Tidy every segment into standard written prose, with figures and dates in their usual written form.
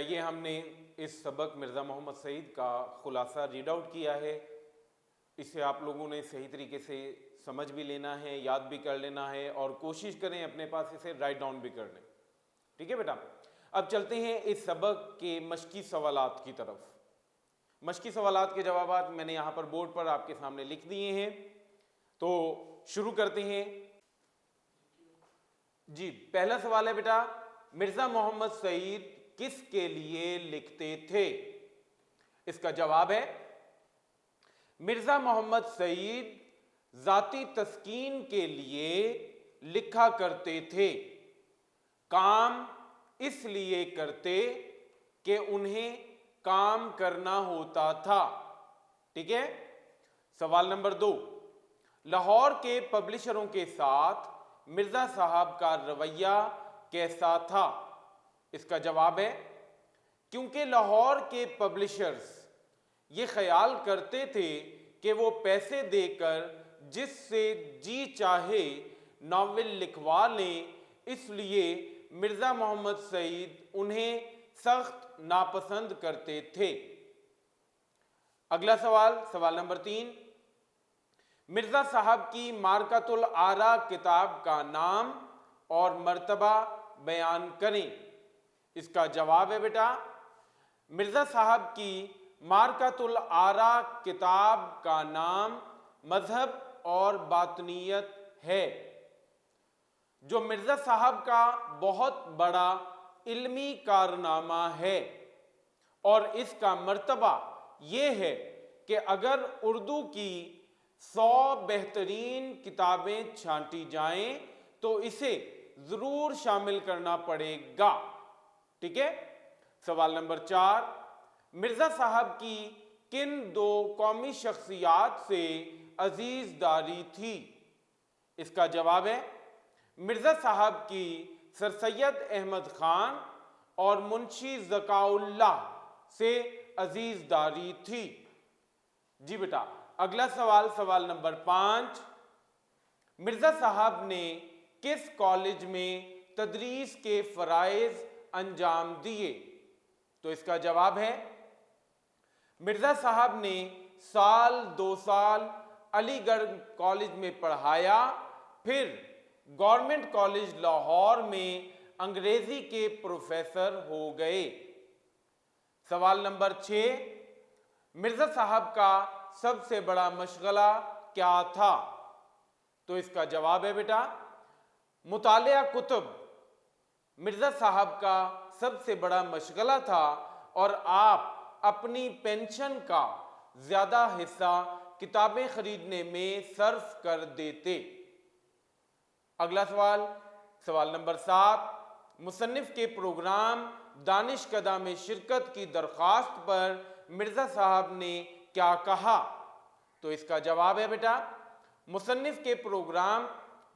ये हमने इस सबक मिर्ज़ा मोहम्मद सईद का खुलासा रीड आउट किया है। इसे आप लोगों ने सही तरीके से समझ भी लेना है, याद भी कर लेना है और कोशिश करें अपने पास इसे राइट डाउन भी कर लें। ठीक है बेटा, अब चलते हैं इस सबक के मशकी सवालात की तरफ। मशकी सवालात के जवाबात मैंने यहाँ पर बोर्ड पर आपके सामने लिख दिए हैं, तो शुरू करते हैं जी। पहला सवाल है बेटा, मिर्ज़ा मोहम्मद सईद किसके लिए लिखते थे? इसका जवाब है मिर्ज़ा मोहम्मद सईद जाती तस्कीन के लिए लिखा करते थे। काम इसलिए करते कि उन्हें काम करना होता था। ठीक है। सवाल नंबर 2, लाहौर के पब्लिशरों के साथ मिर्ज़ा साहब का रवैया कैसा था? इसका जवाब है क्योंकि लाहौर के पब्लिशर्स ये ख्याल करते थे कि वो पैसे देकर जिससे जी चाहे नावल लिखवा लें, इसलिए मिर्ज़ा मोहम्मद सईद उन्हें सख्त नापसंद करते थे। अगला सवाल, सवाल नंबर 3, मिर्ज़ा साहब की मारकातुल आरा किताब का नाम और मर्तबा बयान करें। इसका जवाब है बेटा, मिर्ज़ा साहब की मारकातुल आरा किताब का नाम मजहब और बातनियत है, जो मिर्ज़ा साहब का बहुत बड़ा इल्मी कारनामा है और इसका मर्तबा ये है कि अगर उर्दू की 100 बेहतरीन किताबें छांटी जाएं तो इसे ज़रूर शामिल करना पड़ेगा। ठीक है। सवाल नंबर 4, मिर्ज़ा साहब की किन 2 कौमी शख्सियात से अजीज़दारी थी? इसका जवाब है मिर्ज़ा साहब की सर सैयद अहमद ख़ान और मुंशी ज़काउल्लाह से अजीज़दारी थी। जी बेटा। अगला सवाल, सवाल नंबर 5, मिर्ज़ा साहब ने किस कॉलेज में तदरीस के फ़राइज़ अंजाम दिए? तो इसका जवाब है मिर्ज़ा साहब ने साल 2 साल अलीगढ़ कॉलेज में पढ़ाया, फिर गवर्नमेंट कॉलेज लाहौर में अंग्रेजी के प्रोफेसर हो गए। सवाल नंबर 6, मिर्ज़ा साहब का सबसे बड़ा मशगला क्या था? तो इसका जवाब है बेटा, मुतालिया कुतुब मिर्ज़ा साहब का सबसे बड़ा मशगला था और आप अपनी पेंशन का ज़्यादा हिस्सा किताबें खरीदने में सर्फ कर देते। अगला सवाल, सवाल नंबर 7, मुसन्निफ के प्रोग्राम दानिशकदा में शिरकत की दरख्वास्त पर मिर्ज़ा साहब ने क्या कहा? तो इसका जवाब है बेटा, मुसन्निफ के प्रोग्राम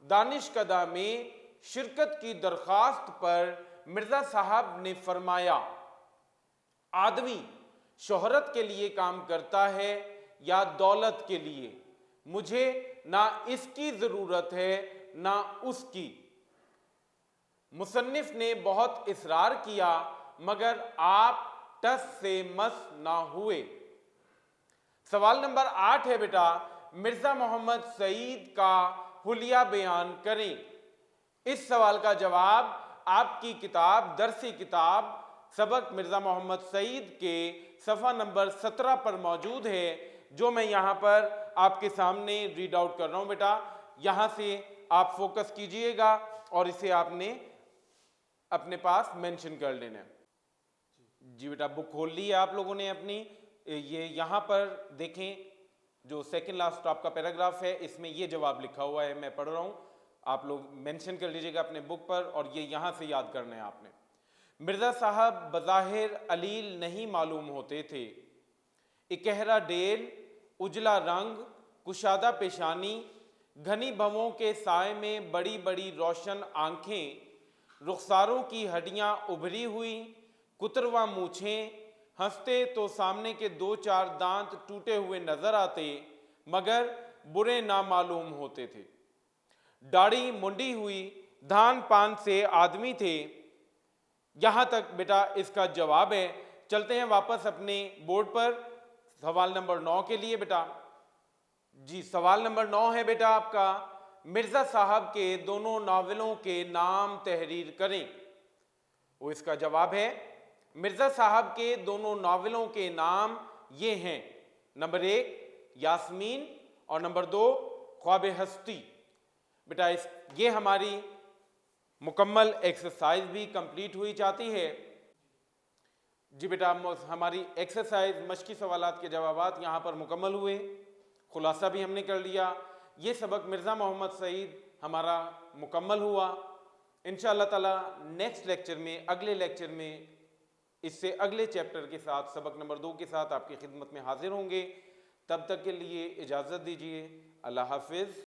दानिशकदा में शिरकत की दरख्वास्त पर मिर्ज़ा साहब ने फरमाया, आदमी शोहरत के लिए काम करता है या दौलत के लिए, मुझे ना इसकी ज़रूरत है ना उसकी। मुसन्निफ ने बहुत इसरार किया मगर आप टस से मस ना हुए। सवाल नंबर 8 है बेटा, मिर्ज़ा मोहम्मद सईद का हुलिया बयान करें। इस सवाल का जवाब आपकी किताब दरसी किताब सबक मिर्ज़ा मोहम्मद सईद के सफ़ा नंबर 17 पर मौजूद है, जो मैं यहाँ पर आपके सामने रीड आउट कर रहा हूँ। बेटा यहाँ से आप फोकस कीजिएगा और इसे आपने अपने पास मेंशन कर लेना है। जी बेटा, बुक खोल ली है आप लोगों ने अपनी। ये यहाँ पर देखें, जो सेकंड लास्ट आपका पैराग्राफ है, इसमें ये जवाब लिखा हुआ है, मैं पढ़ रहा हूँ, आप लोग मेंशन कर लीजिएगा अपने बुक पर और ये यहाँ से याद करना है आपने। मिर्ज़ा साहब बज़ाहिर अलील नहीं मालूम होते थे। इकहरा डेल, उजला रंग, कुशादा पेशानी, घनी भवों के साए में बड़ी बड़ी रोशन आँखें, रुखसारों की हड्डियाँ उभरी हुई, कुतरवा मूछें, हंसते तो सामने के 2-4 दांत टूटे हुए नजर आते मगर बुरे ना मालूम होते थे। दाढ़ी मुंडी हुई, धान पान से आदमी थे, यहां तक बेटा इसका जवाब है। चलते हैं वापस अपने बोर्ड पर सवाल नंबर 9 के लिए बेटा। जी सवाल नंबर 9 है बेटा आपका, मिर्जा साहब के दोनों नावलों के नाम तहरीर करें। वो इसका जवाब है, मिर्जा साहब के दोनों नावलों के नाम ये हैं, नंबर 1 यास्मीन और नंबर 2 ख्वाब हस्ती। बेटा ये हमारी मुकम्मल एक्सरसाइज भी कंप्लीट हुई जाती है। जी बेटा हमारी एक्सरसाइज मश्की सवालात के जवाबात यहाँ पर मुकम्मल हुए, खुलासा भी हमने कर लिया। ये सबक मिर्ज़ा मोहम्मद सईद हमारा मुकम्मल हुआ। इंशाअल्लाह ताला नेक्स्ट लेक्चर में, अगले लेक्चर में इससे अगले चैप्टर के साथ सबक नंबर 2 के साथ आपकी खिदमत में हाजिर होंगे। तब तक के लिए इजाज़त दीजिए। अल्लाह हाफिज़।